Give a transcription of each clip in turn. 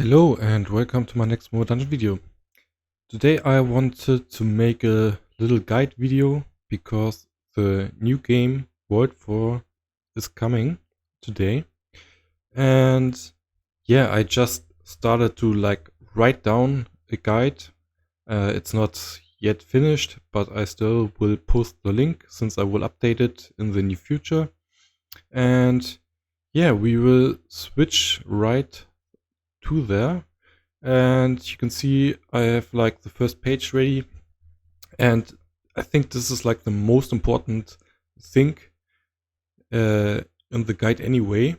Hello and welcome to my next More Dungeon video. Today I wanted to make a little guide video because the new game World 4 is coming today. And yeah, I just started to write down a guide. It's not yet finished, but I still will post the link since I will update it in the near future. And yeah, we will switch right to there. And you can see I have the first page ready, and I think this is the most important thing in the guide anyway,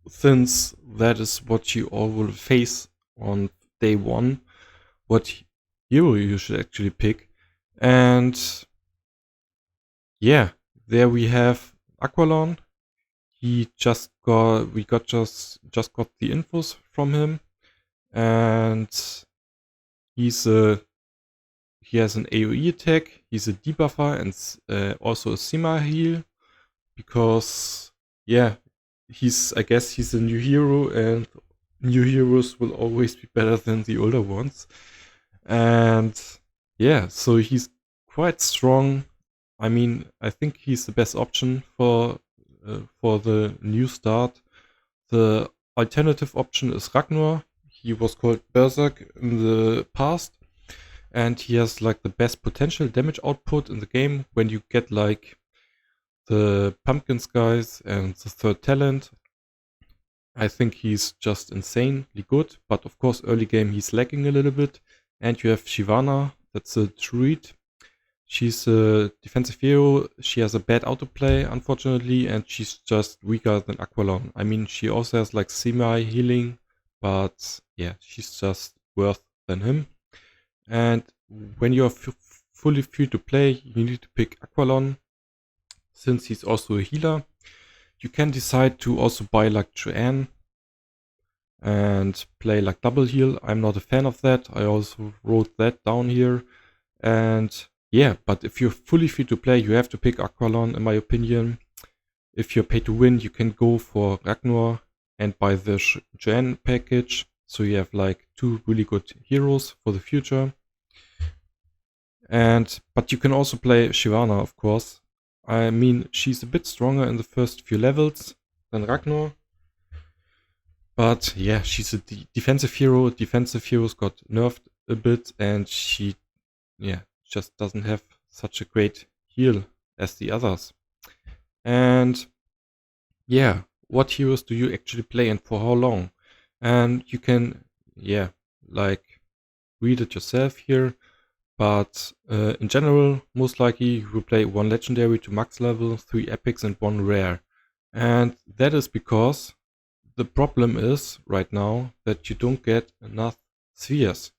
since that is what you all will face on day one, what hero you should actually pick. And yeah, there we have Aqualon. We just got the infos from him, and he has an AoE attack. He's a debuffer and also a semi-heal, because yeah, I guess he's a new hero, and new heroes will always be better than the older ones. And yeah, so he's quite strong. I mean, I think he's the best option for the new start. The alternative option is Ragnar. He was called Berserk in the past, and he has the best potential damage output in the game when you get the pumpkin skies and the third talent. I think he's just insanely good, but of course early game he's lagging a little bit. And you have Shivana, that's a druid. She's a defensive hero. She has a bad autoplay, unfortunately, and she's just weaker than Aqualon. I mean, she also has semi-healing, but yeah, she's just worse than him. And when you're fully free to play, you need to pick Aqualon, since he's also a healer. You can decide to also buy Joanne and play double heal. I'm not a fan of that. I also wrote that down here. And yeah, but if you're fully free to play, you have to pick Aqualon, in my opinion. If you're pay to win, you can go for Ragnar and buy the Joanne package. So you have two really good heroes for the future. But you can also play Shivana, of course. I mean, she's a bit stronger in the first few levels than Ragnar. But yeah, she's a defensive hero. Defensive heroes got nerfed a bit, and she just doesn't have such a great heal as the others. And yeah, what heroes do you actually play and for how long? And you can read it yourself here, but in general, most likely you will play 1 legendary to max level, 3 epics and 1 rare. And that is because the problem is right now that you don't get enough spheres.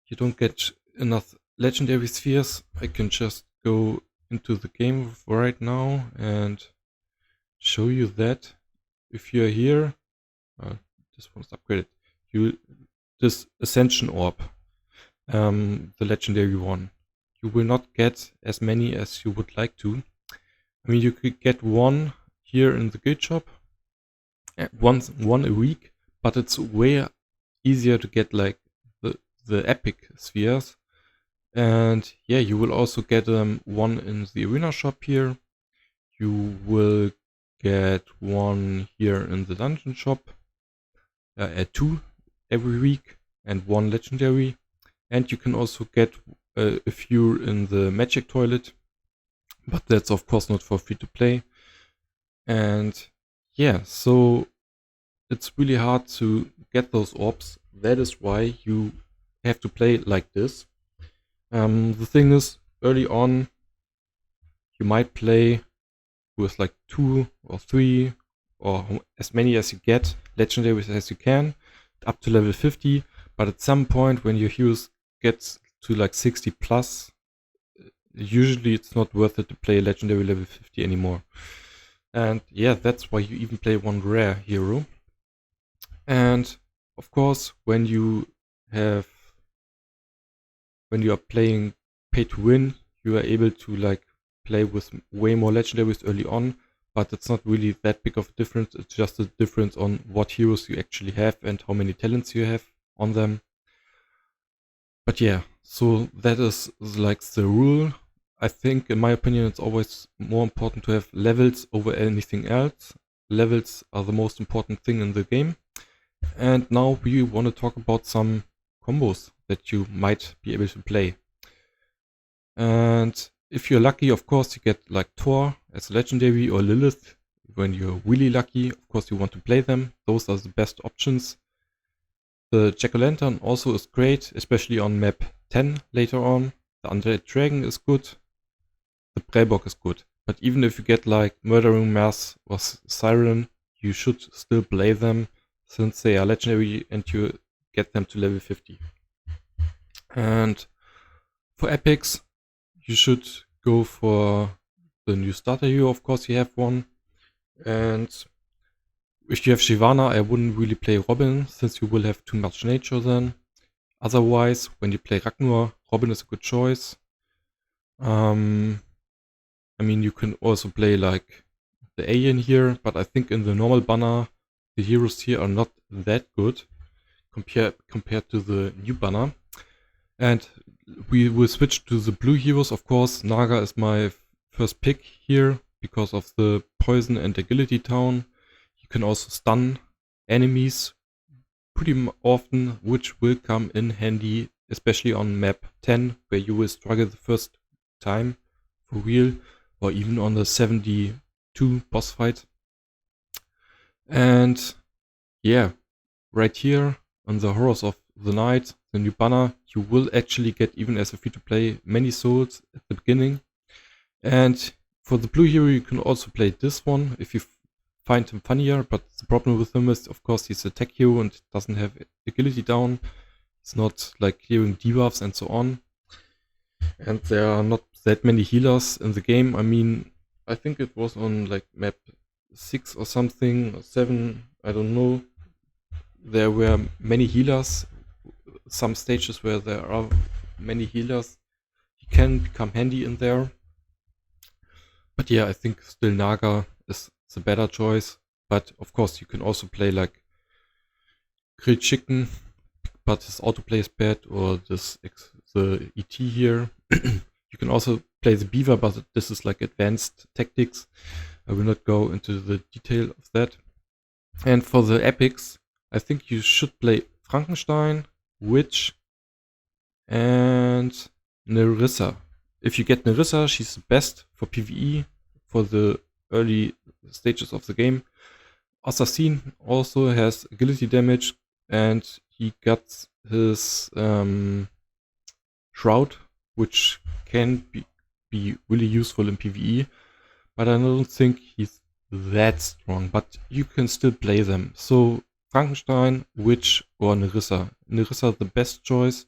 You don't get enough legendary spheres. I can just go into the game right now and show you that. If you're here, this one's upgraded. This Ascension Orb, the legendary one, you will not get as many as you would like to. I mean, you could get 1 here in the guild shop, one a week, but it's way easier to get the epic spheres. And yeah, you will also get 1 in the arena shop here. You will get 1 here in the dungeon shop, at 2 every week, and 1 legendary. And you can also get a few in the magic toilet, but that's of course not for free to play. And yeah, so it's really hard to get those orbs. That is why you have to play like this. The thing is, early on, you might play with 2 or 3 or as many as you get, legendaries as you can, up to level 50. But at some point, when your heroes get to 60 plus, usually it's not worth it to play legendary level 50 anymore. And yeah, that's why you even play 1 rare hero. And of course, when you are playing pay to win, you are able to play with way more legendaries early on. but it's not really that big of a difference. It's just a difference on what heroes you actually have and how many talents you have on them. But yeah, so that is like the rule. I think, in my opinion, it's always more important to have levels over anything else. Levels are the most important thing in the game. And now we want to talk about some combos that you might be able to play. And if you're lucky, of course, you get like Thor as a legendary or Lilith. When you're really lucky, of course, you want to play them. Those are the best options. The Jack-o'-lantern also is great, especially on map 10 later on. The Undead Dragon is good. The Prellbock is good. But even if you get like Murdering Mass or Siren, you should still play them since they are legendary and you get them to level 50. And for epics, you should go for the new starter hero. Of course, you have one. And if you have Shyvana, I wouldn't really play Robin, since you will have too much nature then. Otherwise, when you play Ragnar, Robin is a good choice. I mean, you can also play like the Alien here, but I think in the normal banner, the heroes here are not that good compared to the new banner. And we will switch to the blue heroes. Of course, Naga is my first pick here because of the poison and agility town. You can also stun enemies pretty often, which will come in handy, especially on map 10, where you will struggle the first time for real, or even on the 72 boss fight. And yeah, right here on the Horrors of the Night, the new banner, you will actually get, even as a free-to-play, many souls at the beginning. And for the blue hero, you can also play this one if you find him funnier, but the problem with him is, of course, he's a tech hero and doesn't have agility down. It's not like clearing debuffs and so on. And there are not that many healers in the game. I mean, I think it was on like map 6 or something, or 7, I don't know. There were many healers. Some stages where there are many healers, he can become handy in there. But yeah, I think still Naga is the better choice. But of course, you can also play like Grilled Chicken, but his autoplay is bad, or the ET here. You can also play the Beaver, but this is like advanced tactics. I will not go into the detail of that. And for the epics, I think you should play Frankenstein, Witch, and Nerissa. If you get Nerissa, she's the best for PvE for the early stages of the game. Assassin also has agility damage, and he got his Shroud, which can be really useful in PvE, but I don't think he's that strong, but you can still play them. So Frankenstein, Witch, or Nerissa. Nerissa the best choice,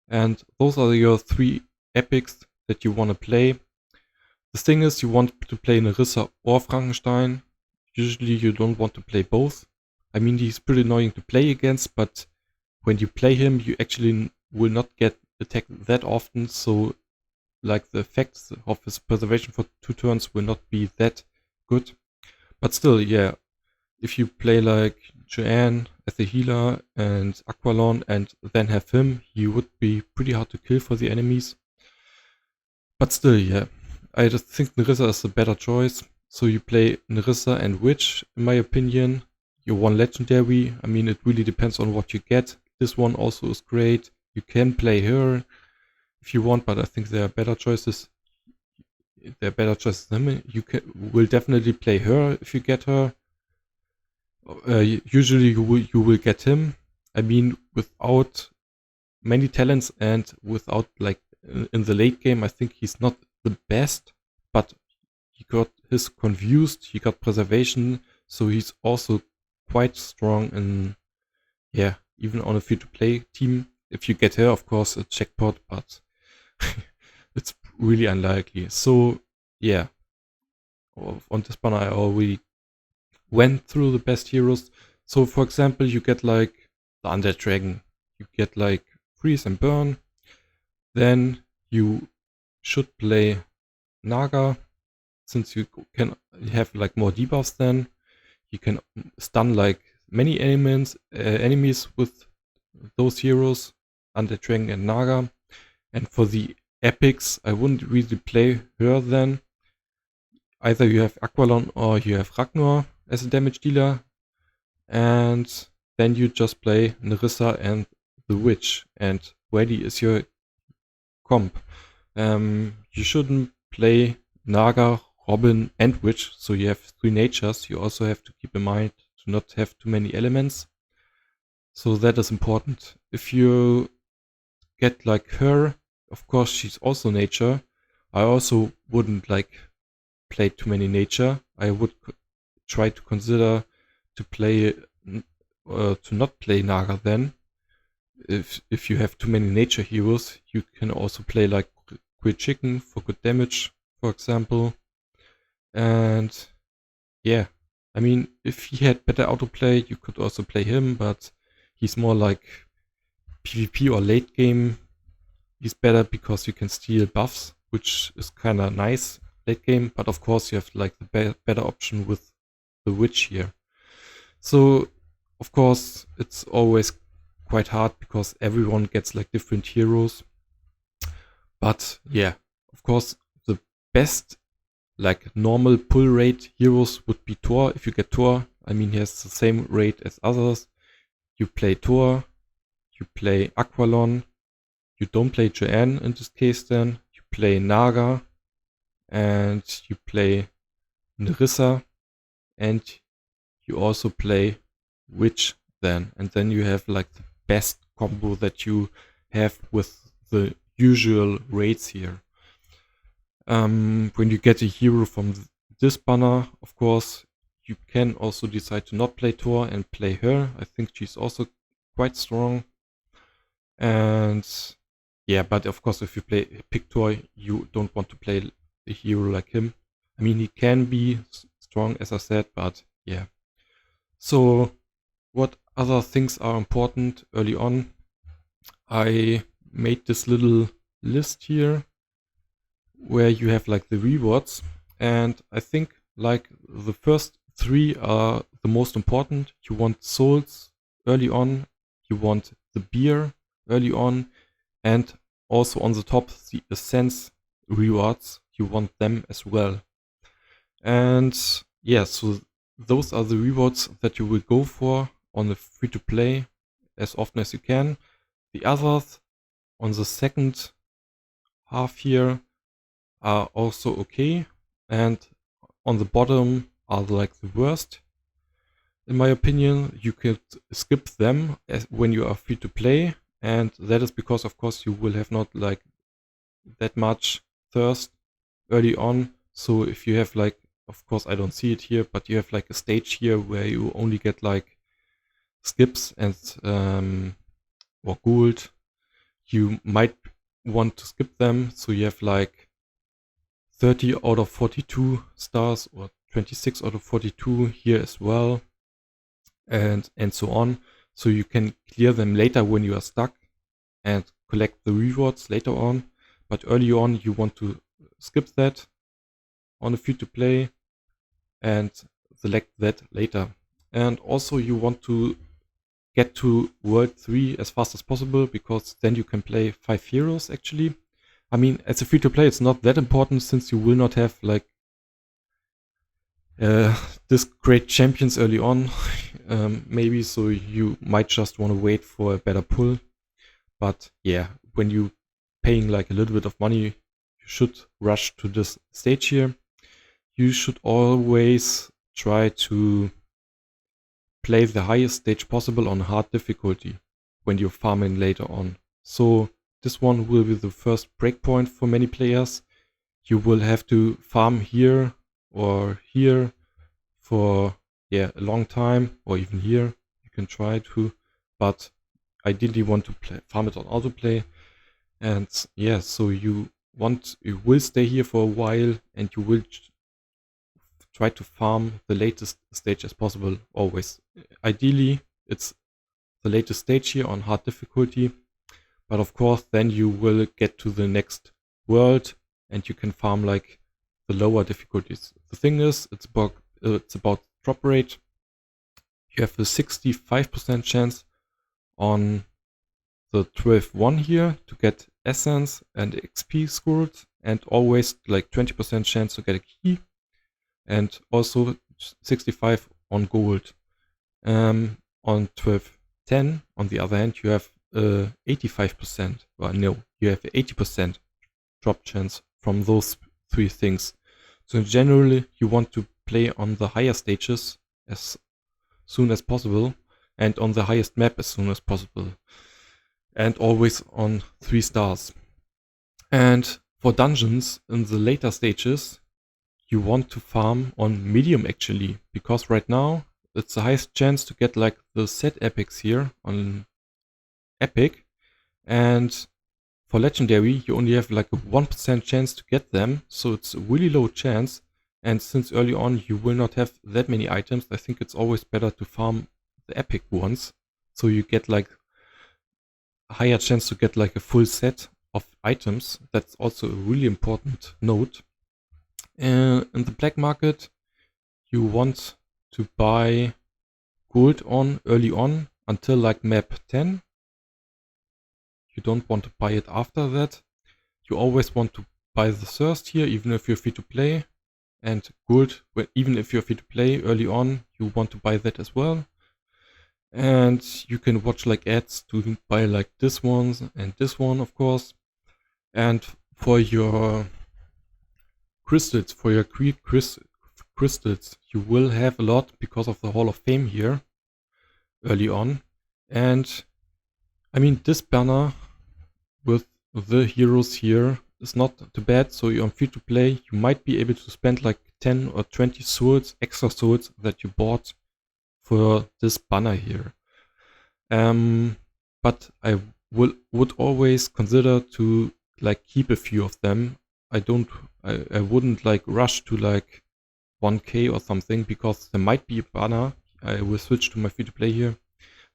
and those are your 3 epics that you want to play. The thing is, you want to play Nerissa or Frankenstein. Usually you don't want to play both. I mean, he's pretty annoying to play against, but when you play him, you actually will not get attacked that often, so like the effects of his preservation for 2 turns will not be that good. But still, yeah, if you play like Joanne as a healer and Aqualon and then have him, he would be pretty hard to kill for the enemies. But still, yeah, I just think Nerissa is the better choice. So you play Nerissa and Witch, in my opinion. You're one legendary. I mean, it really depends on what you get. This one also is great. You can play her if you want, but I think there are better choices. There are better choices than him. You will definitely play her if you get her. Usually you will get him. I mean, without many talents and without like in the late game, I think he's not the best, but he got his confused, he got preservation, so he's also quite strong in, yeah, even on a free-to-play team. If you get her, of course, a jackpot, but it's really unlikely. So, yeah, on this banner I already went through the best heroes. So, for example, you get like the Undead Dragon. You get like Freeze and Burn. Then you should play Naga. since you can have like more debuffs then. You can stun like many enemies with those heroes, Undead Dragon and Naga. And for the epics, I wouldn't really play her then. Either you have Aqualon or you have Ragnar as a damage dealer. And then you just play Nerissa and the Witch. And ready is your comp. You shouldn't play Naga, Robin and Witch, so you have 3 natures. You also have to keep in mind to not have too many elements. So that is important. If you get like her, of course she's also nature. I also wouldn't like play too many nature. I would try to consider to play to not play Naga then. If you have too many nature heroes, you can also play like Great Chicken for good damage, for example. And yeah, I mean, if he had better autoplay, you could also play him, but he's more like PvP or late game. He's better because you can steal buffs, which is kind of nice late game, but of course you have like the better option with the Witch here. So of course it's always quite hard because everyone gets like different heroes. But yeah, of course the best like normal pull rate heroes would be Thor. If you get Thor, I mean he has the same rate as others. You play Thor, you play Aqualon, you don't play Joanne in this case then, you play Naga, and you play Nerissa, and you also play Witch then. And then you have like the best combo that you have with the usual raids here. When you get a hero from this banner, of course, you can also decide to not play Thor and play her. I think she's also quite strong. And yeah, but of course, if you pick Thor, you don't want to play a hero like him. I mean, he can be strong, as I said, but yeah. So what other things are important early on? I made this little list here where you have like the rewards, and I think like the first 3 are the most important. You want souls early on, you want the beer early on, and also on the top the essence rewards, you want them as well. And yeah, so those are the rewards that you will go for on the free to play as often as you can. The others on the second half here are also okay, and on the bottom are like the worst. In my opinion, you could skip them when you are free to play, and that is because of course you will have not like that much thirst early on. So if you have like, of course I don't see it here, but you have like a stage here where you only get like skips and or gold, you might want to skip them. So you have like 30 out of 42 stars or 26 out of 42 here as well, and so on. So you can clear them later when you are stuck and collect the rewards later on. But early on you want to skip that on a free to play and select that later. And also you want to get to World 3 as fast as possible, because then you can play 5 heroes actually. I mean, as a free to play it's not that important, since you will not have like this great champions early on. Maybe, so you might just want to wait for a better pull. But yeah, when you paying like a little bit of money, you should rush to this stage here. You should always try to play the highest stage possible on hard difficulty when you're farming later on. So this one will be the first breakpoint for many players. You will have to farm here or here for a long time, or even here you can try to, but ideally want to farm it on autoplay. And yeah, so you will stay here for a while, and you will try to farm the latest stage as possible always. Ideally it's the latest stage here on hard difficulty, but of course then you will get to the next world and you can farm like the lower difficulties. The thing is, it's about drop rate. You have a 65% chance on the 12-1 here to get essence and XP scored, and always like 20% chance to get a key, and also 65 on gold. On 12-10, on the other hand, you have 85%. Well, no, you have 80% drop chance from those three things. So generally, you want to play on the higher stages as soon as possible, and on the highest map as soon as possible, and always on 3 stars. And for dungeons in the later stages, you want to farm on medium actually, because right now it's the highest chance to get like the set epics here on epic, and for legendary you only have like a 1% chance to get them, so it's a really low chance. And since early on you will not have that many items, I think it's always better to farm the epic ones, so you get like a higher chance to get like a full set of items. That's also a really important note. In the black market, you want to buy gold on early on until like map 10. You don't want to buy it after that. You always want to buy the thirst here, even if you're free to play. And gold, even if you're free to play early on, you want to buy that as well. And you can watch like ads to buy like this one and this one, of course. And for your crystals, for your crystals, you will have a lot because of the Hall of Fame here early on. And I mean, this banner with the heroes here is not too bad. So you're free to play, you might be able to spend like 10 or 20 swords, extra swords that you bought for this banner here. But I would always consider to like keep a few of them. I wouldn't like rush to like 1k or something, because there might be a banner. I will switch to my free to play here.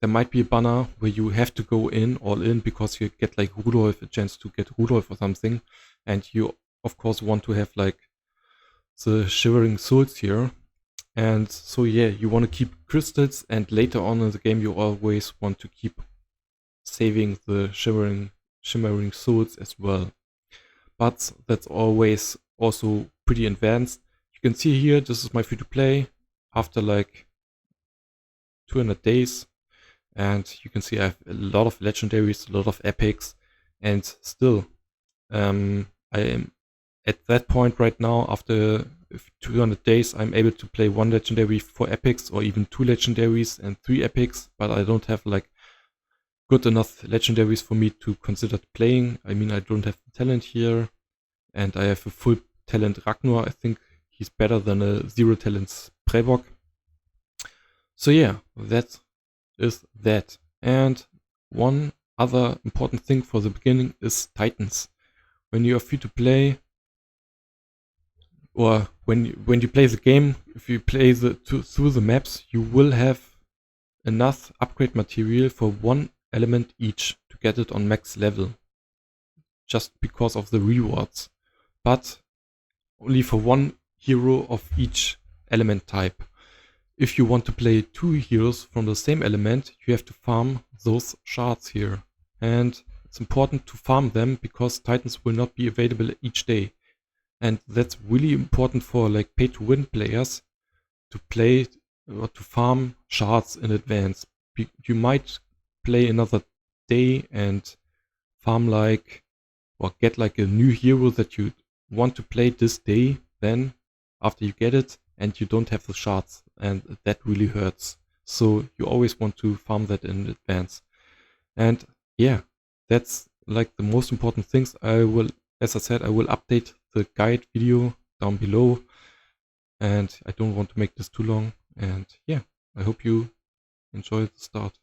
There might be a banner where you have to go all in because you get like Rudolph, a chance to get Rudolph or something, and you of course want to have like the Shivering Souls here. And so yeah, you want to keep crystals, and later on in the game you always want to keep saving the shimmering souls as well. But that's always also pretty advanced. You can see here, this is my free to play after like 200 days. And you can see I have a lot of legendaries, a lot of epics, and still I am at that point right now. After 200 days, I'm able to play 1 legendary, 4 epics, or even 2 legendaries and 3 epics, but I don't have like good enough legendaries for me to consider playing. I mean, I don't have the talent here, and I have a full talent Ragnar. I think he's better than a 0 talent Prevok. So yeah, that is that. And one other important thing for the beginning is Titans. When you are free to play, or when you play the game, if you play through the maps, you will have enough upgrade material for 1 element each to get it on max level, just because of the rewards, but only for 1 hero of each element type. If you want to play 2 heroes from the same element, you have to farm those shards here. And it's important to farm them because Titans will not be available each day. And that's really important for like pay to win players to play or to farm shards in advance. You might play another day and farm like, or get like a new hero that you want to play this day, then after you get it, and you don't have the shards, and that really hurts. So you always want to farm that in advance. And yeah, that's like the most important things. I will, as I said, I will update the guide video down below, and I don't want to make this too long. And yeah, I hope you enjoy the start.